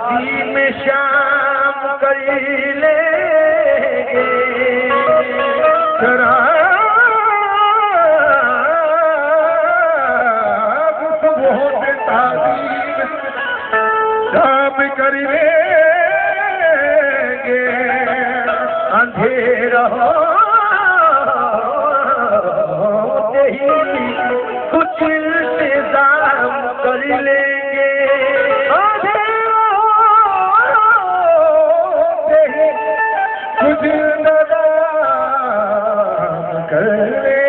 शादी में शाम कर लेंगे शराब सुबह से शादी में शाम कर लेंगे अंधेरा होते ही कुछ इंतजाम कर लेंगे कुछ इंतजाम कर ले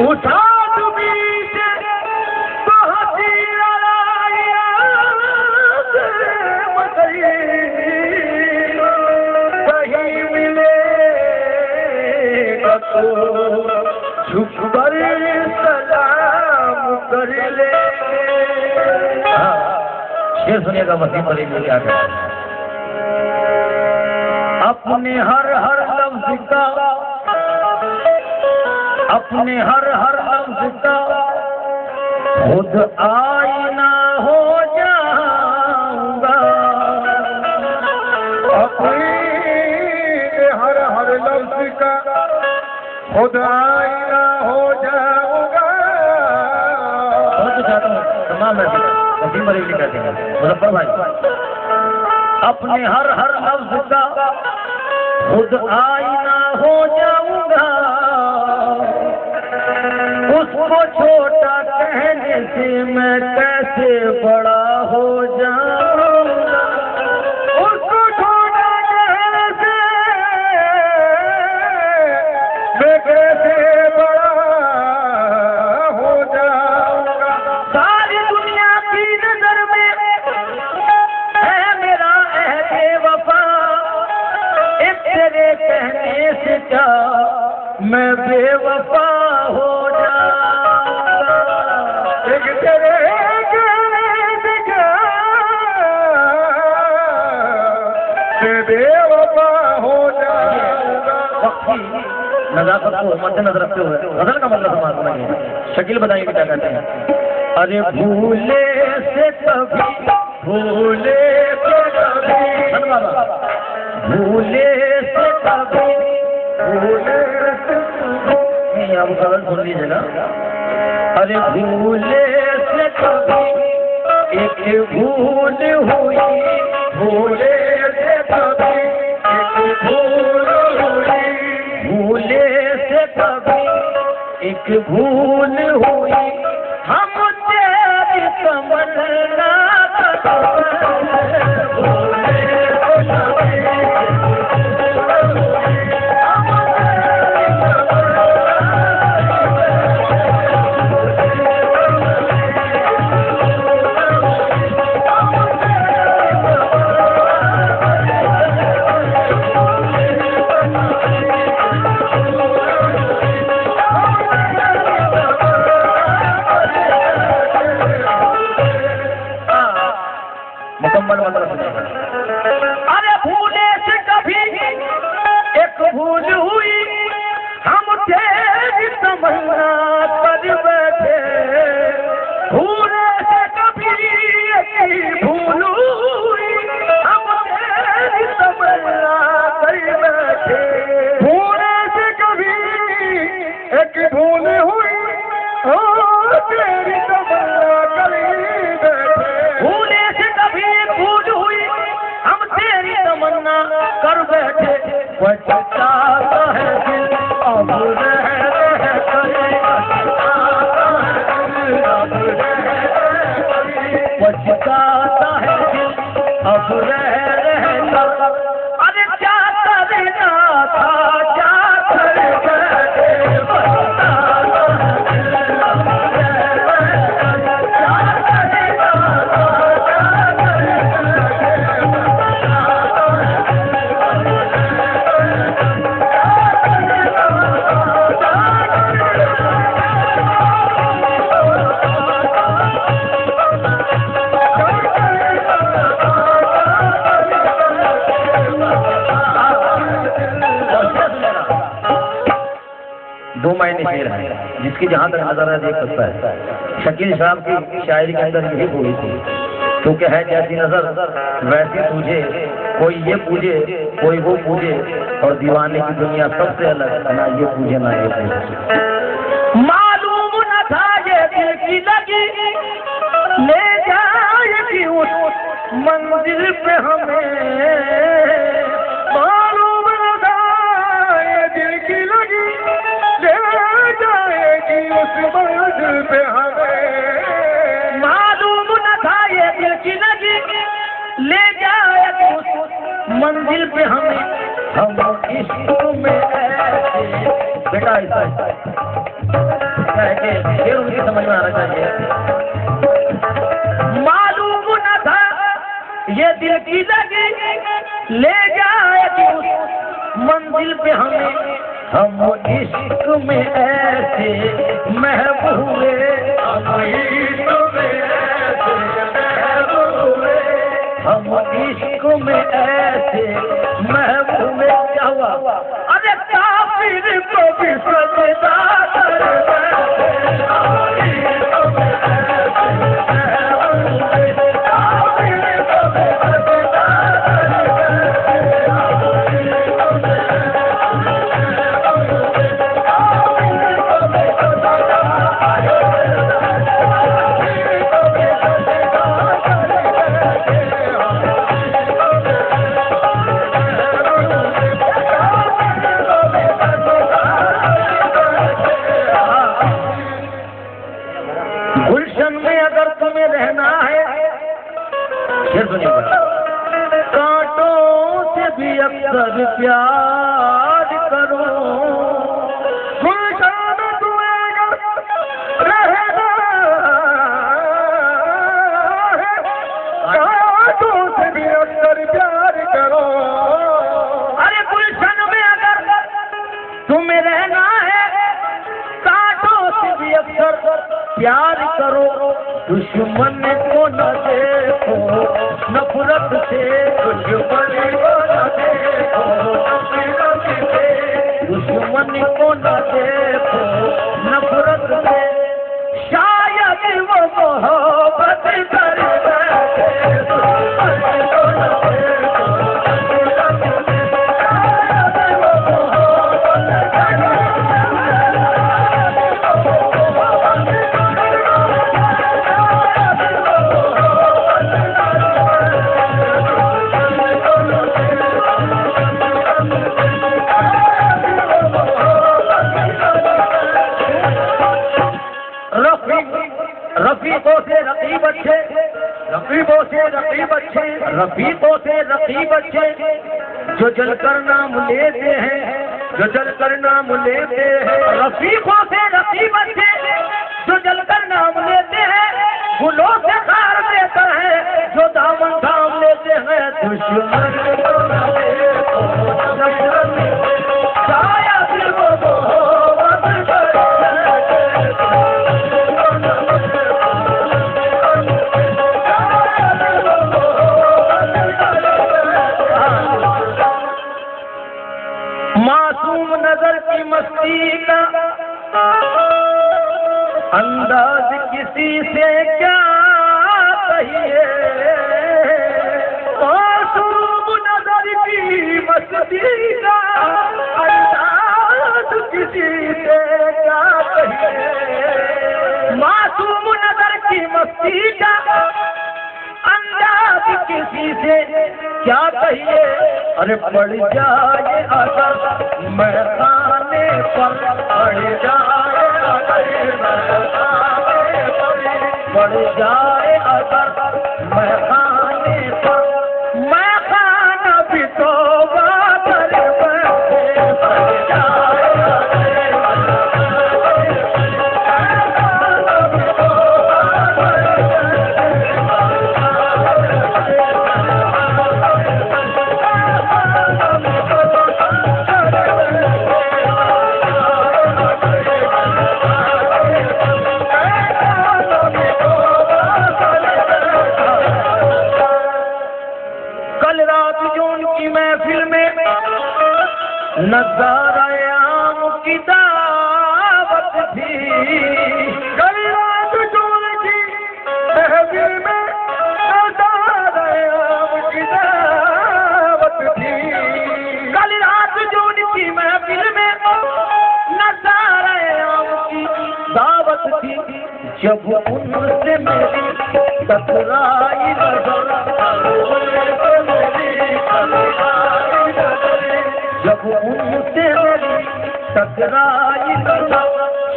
उसाद बीच बहती कहीं मिलेगा तो झुक कर सलाम कर ले। शेर सुनिएगा वसीम अली में क्या कहते हैं। अपने हर हर लफ्ज का अपने हर हर लफ्ज का खुद आईना हो जाऊंगा अपने हर हर लफ्ज का खुद आईना हो जाऊंगा। बहुत चाहता हूँ तमाम वसीम अली में कहते हैं मुजफ्फर भाई अपने हर हर लफ्ज का खुद आईना हो जाऊंगा उसको छोटा कहने से मैं कैसे बड़ा हो जाऊंगा उसको छोटा कहने से मैं कैसे बड़ा हो जाऊंगा। सारी दुनिया की नजर में है मेरा अहदे वफा एक तेरे कहने से क्या मैं बेवफा हो जाऊंगा एक तेरे कहने से क्या मैं बेवफा हो जाऊंगा। नजाकत को मद्देनजर रखते हुए गजल का मतलब समाज सुनाइए। शकील बताइए क्या कहते हैं। अरे भूले से कभी भूले से कभी भूले से कभी भूले से नहीं आप गजल सुन लीजिएगा। अरे भूले से कभी एक भूल हुई भूले से कभी एक भूल हुई भूले से कभी एक भूल हुई हम तेरी तमन्ना मुकम्मल मतलब सुनिएगा। अरे भूले से कभी एक भूल हुई हम तेरी तमन्ना कर बैठे भूले से कभी एक भूल हुई हम तेरी तमन्ना कर बैठे भूले से कभी एक भूल हुई हो तेरी तमन्ना कर बैठे भूले से कभी भूल हुई हम तेरी तमन्ना कर बैठे बचता है दिल अब रह बचता है दिल अब रह अरे क्या करना था क्या कर बैठे दो मायने शेर है जिसकी जहां तक नजर है देख सकता है। शकील साहब की शायरी के अंदर यही बोली थी, क्योंकि है जैसी नजर वैसी तुझे, कोई ये पूजे कोई वो पूजे, और दीवाने की दुनिया सबसे अलग, ना ये पूजे ना ये पूजे। मालूम न था ये दिल की लगी ले जाएगी उस मंजिल पे हमें, मालूम न था ये दिल की लगी ले जाएगी उस मंजिल पे हमें, मालूम न था ये दिल की लगी ले जाएगी उस मंजिल पे हमें, हम इश्क में ऐसे। बेटा ऐसा है कि फिर उनकी समझ में आना चाहिए। मालूम न था ये दिल की लगी ले जाएगी उस मंजिल पे हमें, हम इश्क में ऐसे महबूब हुए, हम इश्क में ऐसे महबूब हुए, हम इश्क में ऐसे महबूब हुए। क्या हुआ? अरे काफिर को भी सजदा कर गुलशन में अगर तुम्हें रहना है, फिर सुनिए, कांटों से भी अक्सर प्यार करो, गुलशन में तुम्हें अगर रहना है, कांटों से भी अक्सर प्यार करो। अरे गुलशन में अगर तुम्हें रहना है, कांटों से भी अक्सर प्यार करो, दुश्मन को न देखो नफरत से, दुश्मन को न देखो नफरत से, दुश्मन को न देखो नफरत से, शायद वो मोहब्बत कर बैठे, दुश्मन को न देखो नफरत से, शायद वो मोहब्बत कर रफीकों से रकीब अच्छे, रफीकों से रकीब अच्छे, रफीकों से रकीब अच्छे, जो जलकर नाम लेते हैं, जो जलकर नाम लेते हैं, रफीकों से रकीब अच्छे जो जलकर नाम लेते हैं, गुलों से खार देता है जो दामन थाम लेते हैं, दुश्मन को न देखो नफरत से, शायद वो मोहब्बत कर बैठे, मासूम नजर की मस्ती का अंदाज किसी से क्या कहिए, मासूम नजर की मस्ती का अंदाज किसी से क्या कहिए, मासूम नजर की मस्ती का अंदाज किसी से क्या कहिए, अरे पड़ जाए अगर मैं खाने पर, पड़ जाए अगर मैं खाने पर, पड़ जाए अगर मैं खाने पर, मैं खाना भी तौबा कर बैठे, पड़ जाए नज़ारा आम की दावत थी, कल रात जो जब उनसे मेरी टकराई नजर, जब उनसे मेरी टकराई नजर,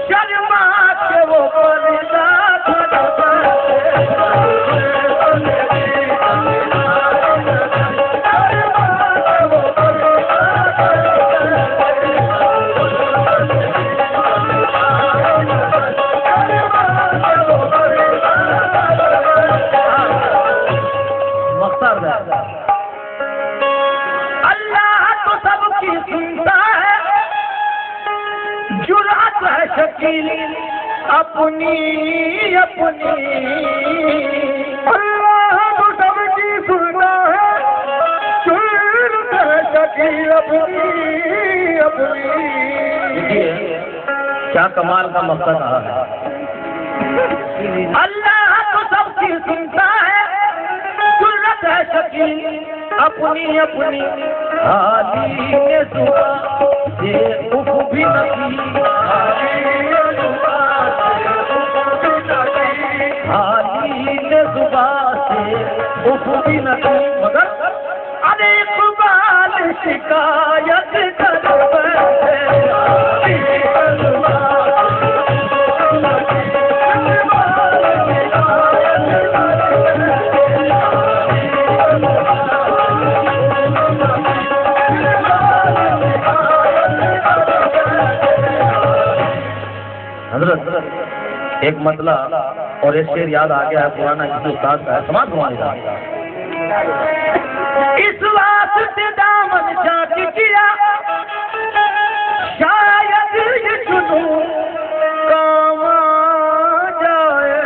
शर्मा के वो पर्दा शकील अपनी अपनी, अल्लाह तो सबकी सुनता है, जुर्रत है शकील अपनी अपनी। क्या कमाल का मकसद रहा है। अल्लाह तो सबकी सुनता है, जुर्रत है शकील अपनी अपनी। हाली ने सुबह ये उफ भी नकी, हाली ने जुबान से उफ भी नकी, मगर अरे इकबाल शिकायत कर बैठे। एक मतला और एक शेर याद आ गया है पुराना, किसी उस्ताद का है, समाज तुम्हारी था। इस वास्ते दामन झांक किया, शायद ये जुनू काम आ जाए।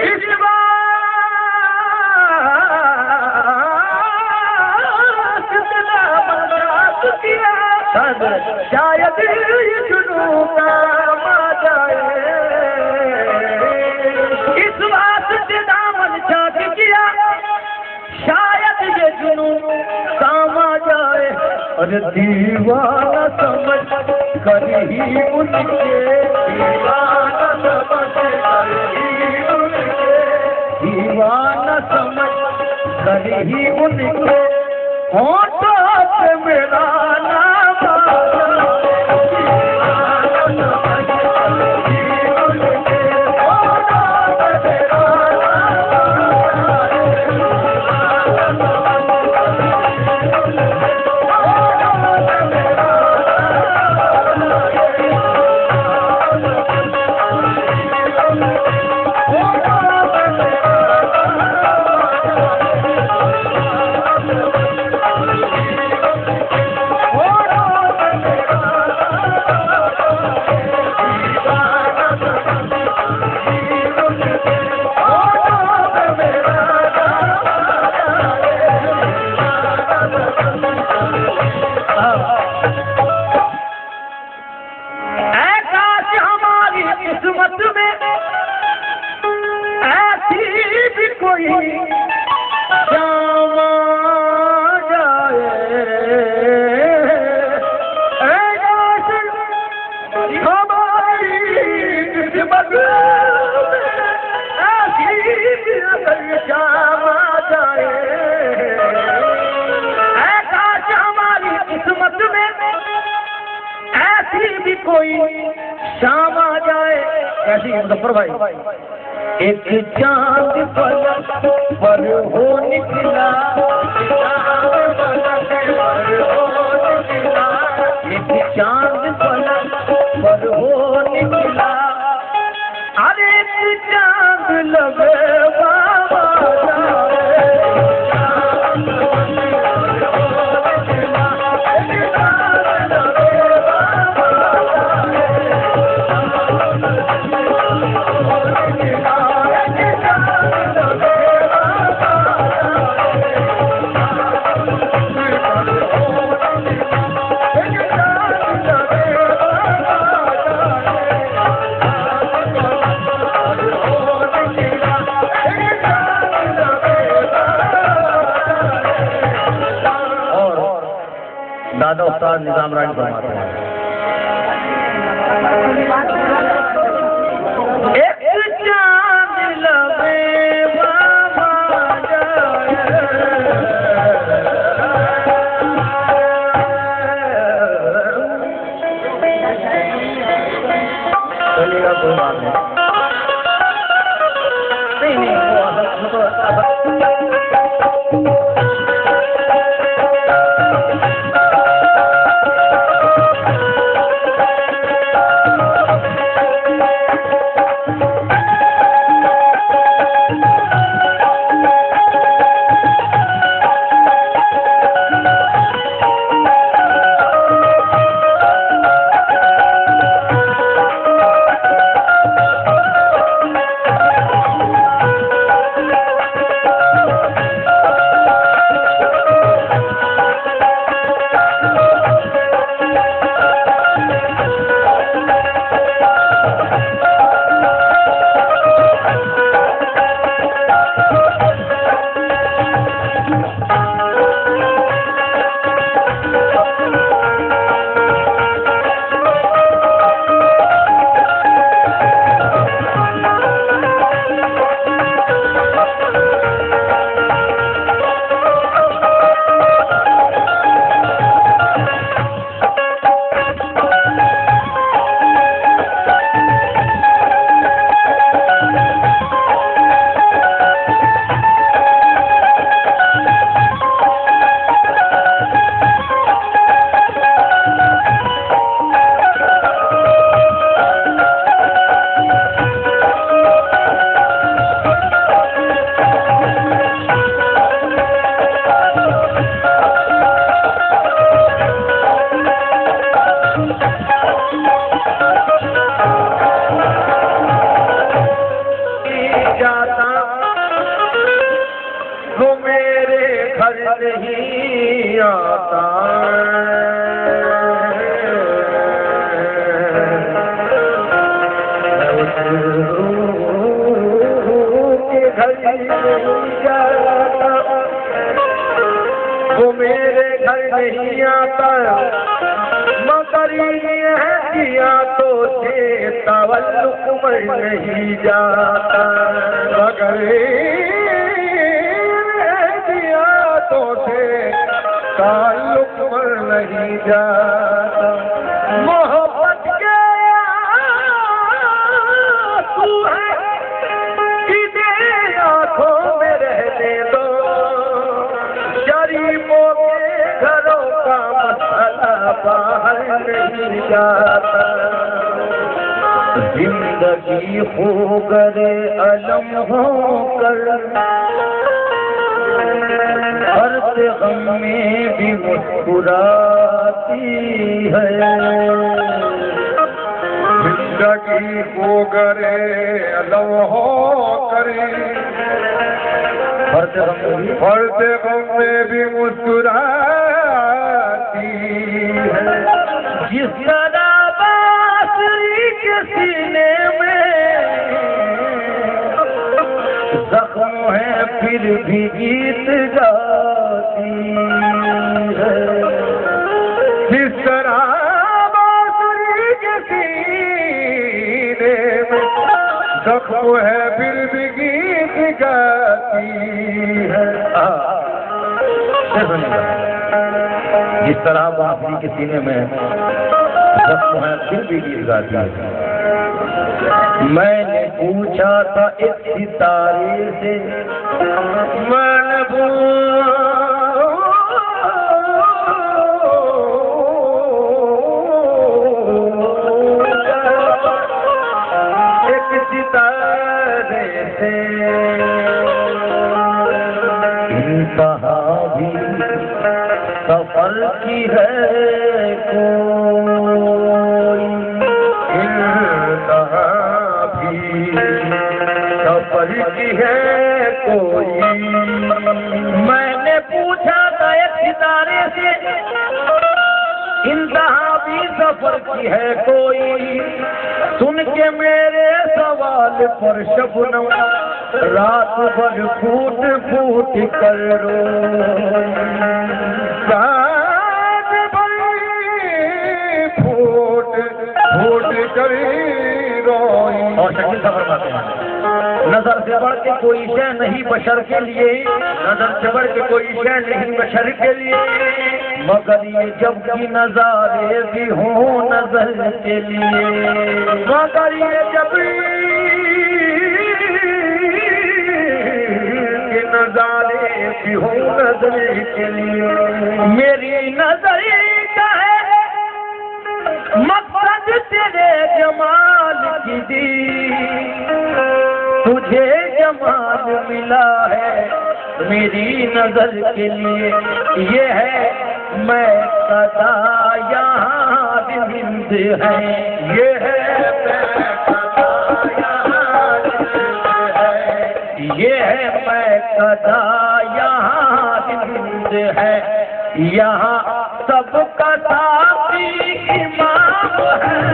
इस वास्ते दामन झांक किया, शायद ये जुनू काम आ जाए। इस वास्ते दामन झांक किया, शायद ये जुनू काम आ जाए। अरे दीवाना समझ कर ही उनके, दीवाना समझ कर ही उनके, दीवाना समझ कर ही उनके होठों पे मेरा नाम आ जाए। किस्मत में ऐसी भी कोई शाम आ जाए। हमारी किस्मत ऐसी भी अगर शाम आ जाए, काश हमारी किस्मत में ऐसी भी कोई शाम आ जाए। कैसी मुजफ्फर भाई, एक चांद फलक पर हो निकला, एक चांद फलक पर हो निकला। अरे एक चांद लगे बाबा दादा उस्ताद निजाम रानी फरमाते हैं। नहीं आता, घर नहीं जाता, वो मेरे घर नहीं आता, मगर ये दिया तो से तवल्लुक मर नहीं जाता, मगर दिया तो से ताल्लुक मर नहीं जाता। मोहब्बत के आंसू है आँखों में रहने दो, शरीफों के घरों का मसला बाहर नहीं जाता। जिंदगी हो गए अलम होकर, हर गम में भी मुस्कुराती है। जिंदगी को करे अलम हो करे, फर्द गम में भी मुस्कुराती है। जिस तरह बांसुरी के सीने में जख्म है फिर भी गीत गाती है। जिस तरह बांसुरी के सीने में जख्म है फिर भी गीत गाती है। जिस तरह बांसुरी के सीने में जख्म है फिर भी गीत गाती है। मैंने पूछा था एक सितारे से, मैंने एक सितारे से, इंतहा भी सफर की है कोई, इंतहा भी सफर की है कोई। मैंने पूछा था एक सितारे से, इंतहा भी सफर की है कोई, सुन के मेरे सवाल पर शबनम रात भर फूट फूट कर रोई, रात भर फूट फूट कर रोई। और शकील साहब फरमाते हैं, नजर से बढ़ के कोई शय नहीं बशर के लिए, नजर से बढ़ के कोई शय नहीं बशर के लिए, मगर ये जब की नजारे भी हों नजर के लिए, मगर ये जब के नजारे भी हों नजर के लिए। मेरी नजर का है मकसद तेरे जमाल की दी, तुझे जमाल मिला है मेरी नजर के लिए। ये है मैं सदा यहाँ जिंद है, ये है मैं सदा यहाँ जिंद है, ये है मैं सदा यहाँ जिंद है, यहाँ सबका साथी इमाम है,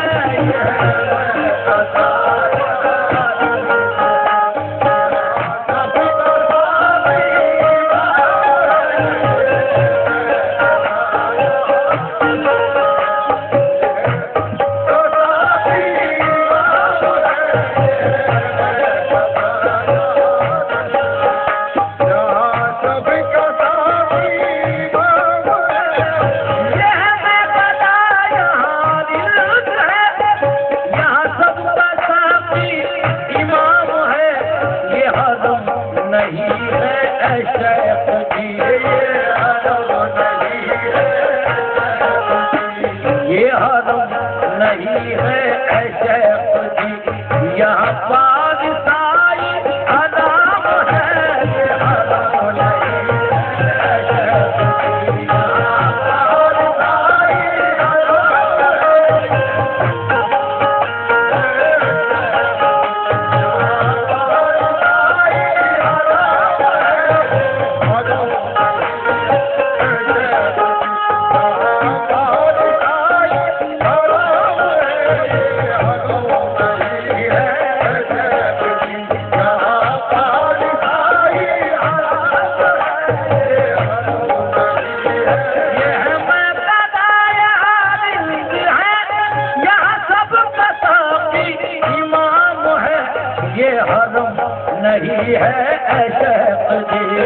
हरम नहीं है ऐसे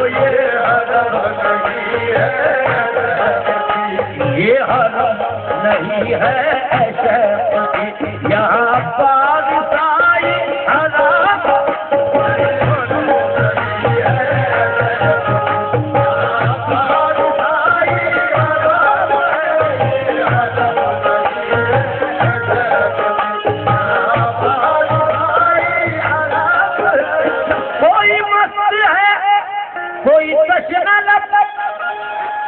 ये हरम नहीं है, ये हरम नहीं है ऐसे यहाँ पारसाई हरम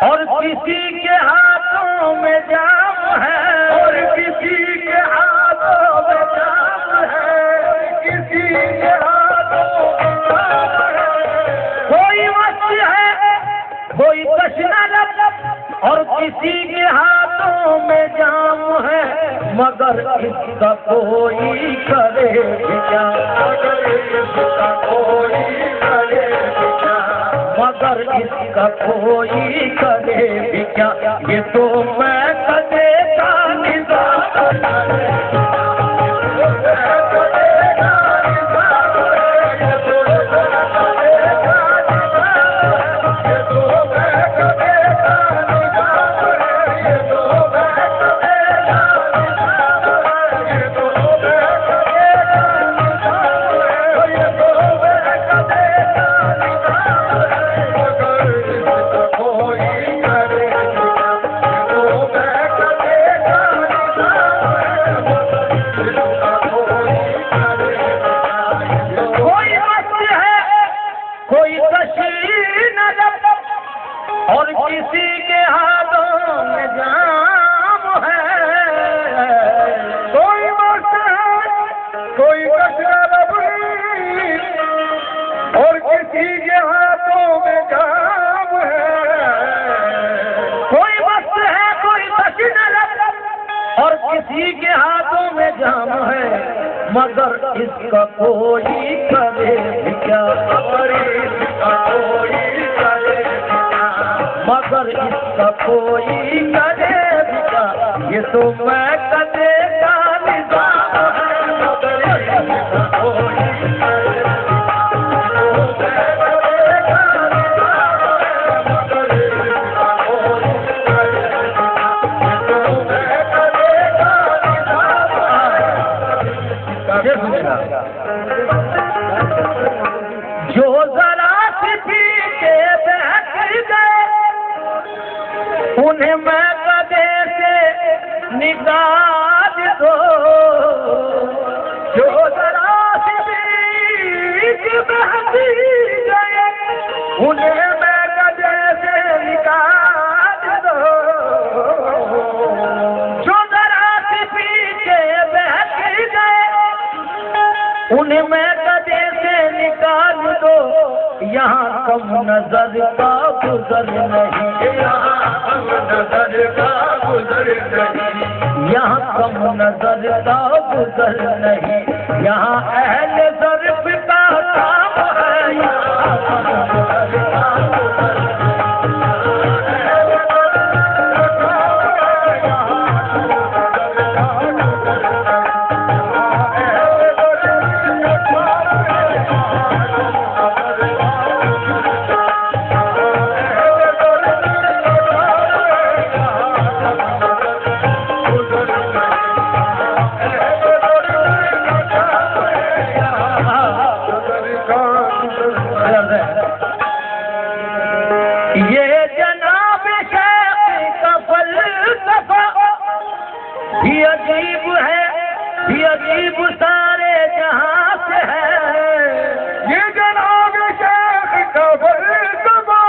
और किसी के हाथों में जाम है, और किसी के हाथों में जाम है, किसी के हाथों में जाम है। कोई मस्त है, कोई तशना लब, और किसी के हाथों में जाम है, मगर इसका कोई करे क्या, मगर इसका कोई करे क्या, मगर इसका कोई करे भी क्या, ये तो मैं कदे का निज़ाम और किसी के हाथों में जाम है, कोई मस्त है, कोई तशना लब, और किसी के हाथों में जाम है, कोई मस्त है, कोई तशना लब, और किसी के हाथों में जाम है, मगर इसका कोई करे भी क्या, मगर इसका कोई करे, मगर इसका कोई करे भी क्या, ये तो मैं कदे का निज़ाम है, मगर इसका कोई करे, जो जरा सी पी के बहक गए, उन्हें मैं कदे से निकाल दो, जो जरा सी पी के बहक गए, उन्हें मैं कदे से निकाल दो, जो जरा सी पी के बहक गए, उन्हें मैं कदे से निकाल दो, यहाँ कम नजर का गुजर नहीं, यहाँ कम नजर का गुजर नहीं, यहाँ कम नजर का गुजर नहीं, यहाँ अहले ज़र्फ़ का काम है, यहाँ कम नजर का गुजर ये जनाब शेख का फलसफा भी अजीब है, भी अजीब सारे जहां से है, ये जनाब शेख का फलसफा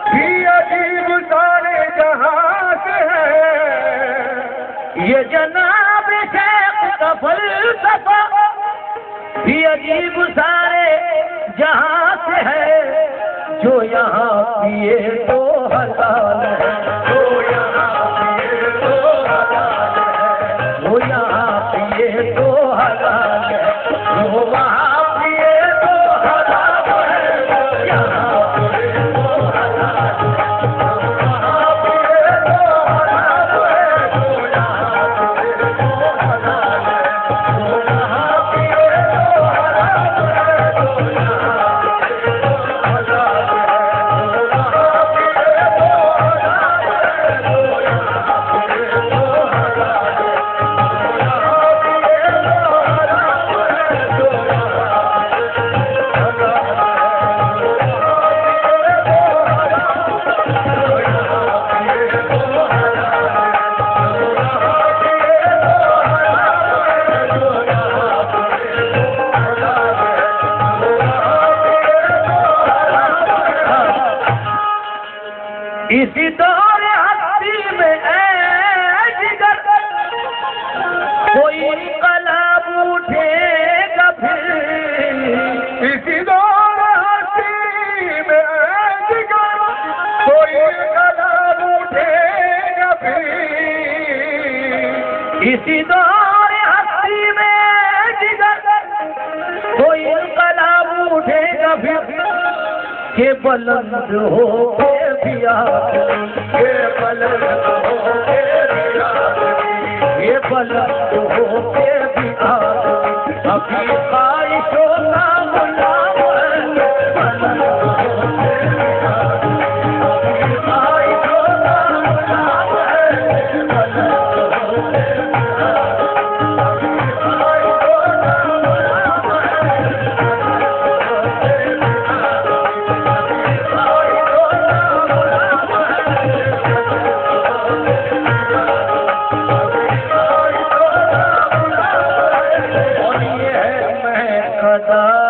भी अजीब सारे जहां से है, ये जनाब शेख का फलसफा भी अजीब सारे जहां से है, जो यहाँ पिए तो हलाल है, जो यहाँ पिए तो हलाल है, वो यहाँ पिए तो हलाल है, वो वहाँ पिए तो हलाल है, यहाँ पिए तो हलाल है, वहाँ पिए तो हलाल है, जो यहाँ पिए तो हलाल है, वो वहाँ पिए तो हलाल है। इसी दौर हस्ती में जिगर कोई कलाम उठेगा फिर, इसी दौर हस्ती में जिगर कोई कलाम उठेगा फिर, इसी दौर हस्ती में जिगर कोई कलाम उठेगा फिर, के बुलंद हो के भी आदमी, ये बुलंद हो के भी आदमी, ये बुलंद हो के भी आदमी, अभी ख्वाहिशों का गुलाम है, बुलंद हो के भी आदमी, अभी ख्वाहिशों का गुलाम है, बुलंद हो के भी आदमी, अभी ख्वाहिशों का गुलाम है।